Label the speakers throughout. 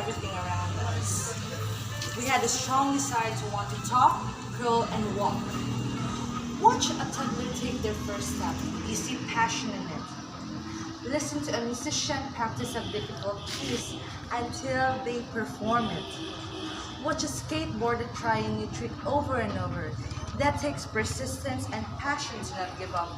Speaker 1: everything around us. We had a strong desire to want to talk, grow, and walk. Watch a toddler take their first step. You see passion in it. Listen to a musician practice a difficult piece until they perform it. Watch a skateboarder try a new trick over and over. That takes persistence and passion to not give up.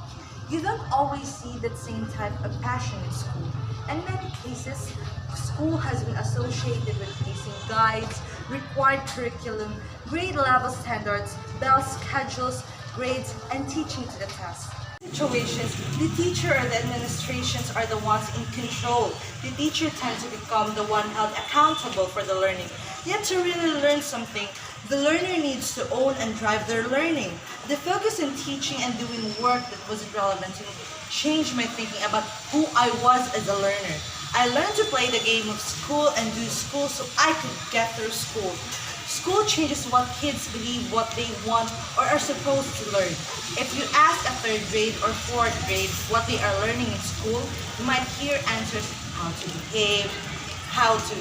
Speaker 1: You don't always see that same type of passion in school. In many cases, school has been associated with facing guides, required curriculum, grade level standards, bell schedules, grades, and teaching to the test. Situations, the teacher or the administrations are the ones in control. The teacher tends to become the one held accountable for the learning. Yet to really learn something, the learner needs to own and drive their learning. The focus in teaching and doing work that wasn't relevant to me changed my thinking about who I was as a learner. I learned to play the game of school and do school so I could get through school. School changes what kids believe what they want or are supposed to learn. If you ask a third grade or fourth grade what they are learning in school, you might hear answers how to behave, how to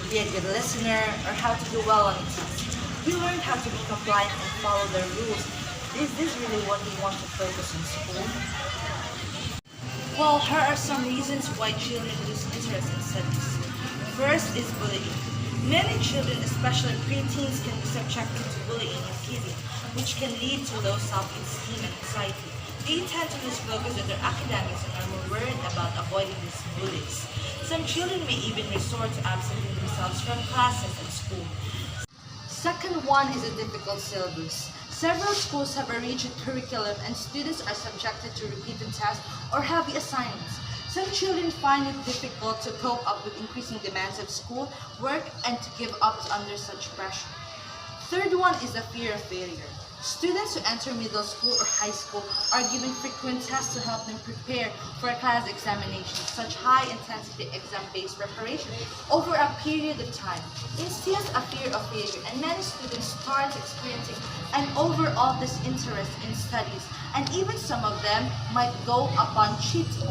Speaker 1: be a good listener, or how to do well on exams. We learned how to be compliant and follow their rules. Is this really what we want to focus on school? Well, here are some reasons why children lose interest in studies. First is bullying. Many children, especially preteens, can be subjected to bullying and teasing, which can lead to low self-esteem and anxiety. They tend to lose focus on their academics and are more worried about avoiding these bullies. Some children may even resort to absenting themselves from classes and school. Second one is a difficult syllabus. Several schools have a rigid curriculum and students are subjected to repeated tests or heavy assignments. Some children find it difficult to cope up with increasing demands of school, work, and to give up under such pressure. Third one is the fear of failure. Students who enter middle school or high school are given frequent tests to help them prepare for a class examination. Such high-intensity exam-based preparation over a period of time instills a fear of failure, and many students start experiencing an overall disinterest in studies, and even some of them might go upon cheating.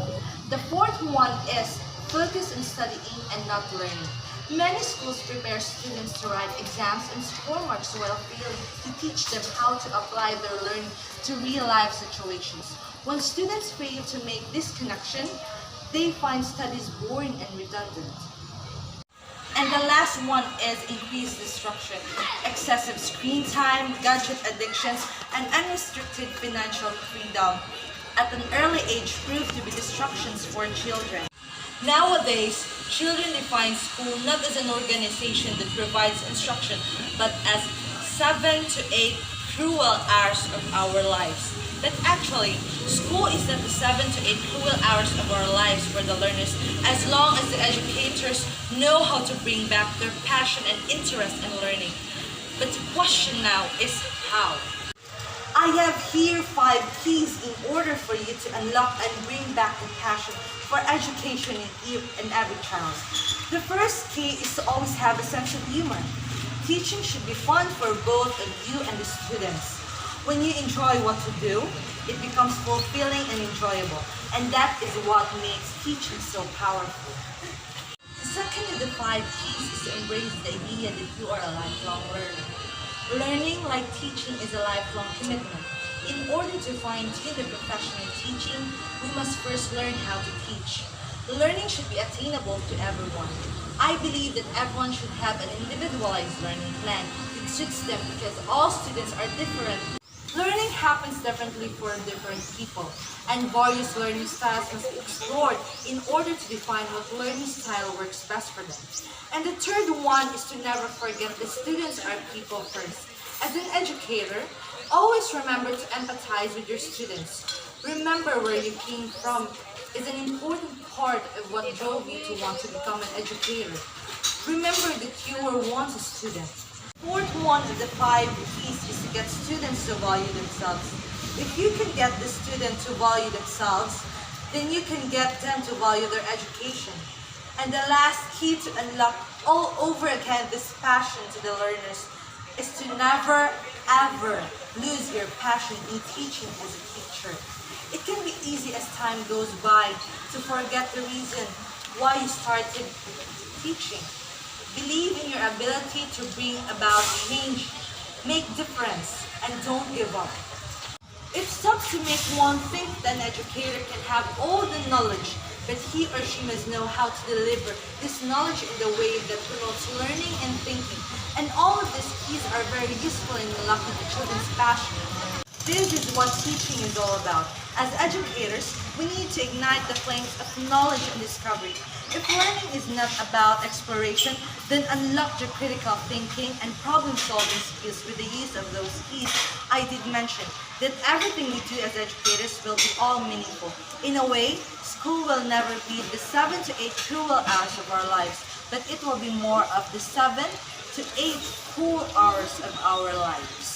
Speaker 1: The fourth one is focus on studying and not learning. Many schools prepare students to write exams and score marks while failing to teach them how to apply their learning to real-life situations. When students fail to make this connection, they find studies boring and redundant. And the last one is increased distraction. Excessive screen time, gadget addictions, and unrestricted financial freedom at an early age prove to be distractions for children. Nowadays, children define school not as an organization that provides instruction, but as 7 to 8 cruel hours of our lives. But actually, school is not the 7 to 8 cruel hours of our lives for the learners, as long as the educators know how to bring back their passion and interest in learning. But the question now is how? I have here 5 keys in order for you to unlock and bring back the passion for education in every child. The first key is to always have a sense of humor. Teaching should be fun for both of you and the students. When you enjoy what you do, it becomes fulfilling and enjoyable, and that is what makes teaching so powerful. The second of the 5 keys is to embrace the idea that you are a lifelong learner. Learning, like teaching, is a lifelong commitment. In order to fine-tune the profession of teaching, we must first learn how to teach. Learning should be attainable to everyone. I believe that everyone should have an individualized learning plan that suits them because all students are different. Learning happens differently for different people, and various learning styles must be explored in order to define what learning style works best for them. And the third one is to never forget that students are people first. As an educator, always remember to empathize with your students. Remember where you came from is an important part of what drove you to want to become an educator. Remember that you were once a student. Fourth one of the 5 keys is to get students to value themselves. If you can get the student to value themselves, then you can get them to value their education. And the last key to unlock all over again this passion to the learners is to never ever lose your passion in teaching as a teacher. It can be easy as time goes by to forget the reason why you started teaching. Believe in your ability to bring about change, make difference, and don't give up. It's tough to make one think that an educator can have all the knowledge, but he or she must know how to deliver this knowledge in the way that promotes learning and thinking. And all of these keys are very useful in unlocking the children's passion. This is what teaching is all about. As educators, we need to ignite the flames of knowledge and discovery. If learning is not about exploration, then unlock your critical thinking and problem-solving skills with the use of those keys I did mention. That everything we do as educators will be all meaningful. In a way, school will never be the 7 to 8 cruel hours of our lives, but it will be more of the 7 to 8 cool hours of our lives.